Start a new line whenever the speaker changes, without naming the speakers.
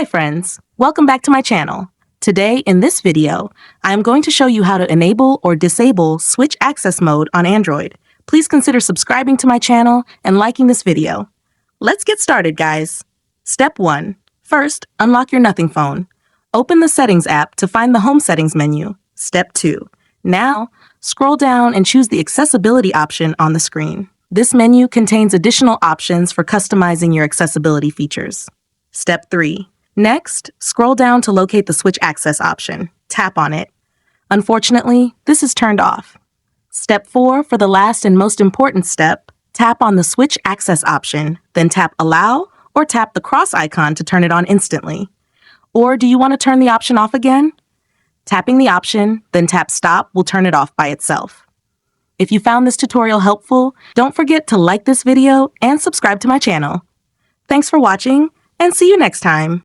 Hi friends, welcome back to my channel. Today in this video, I am going to show you how to enable or disable switch access mode on Android. Please consider subscribing to my channel and liking this video. Let's get started, guys. Step 1. First, unlock your Nothing phone. Open the Settings app to find the Home Settings menu. Step 2. Now, scroll down and choose the Accessibility option on the screen. This menu contains additional options for customizing your accessibility features. Step 3. Next, scroll down to locate the Switch Access option. Tap on it. Unfortunately, this is turned off. Step 4, for the last and most important step, tap on the Switch Access option, then tap Allow or tap the cross icon to turn it on instantly. Or do you want to turn the option off again? Tapping the option, then tap Stop will turn it off by itself. If you found this tutorial helpful, don't forget to like this video and subscribe to my channel. Thanks for watching, and see you next time.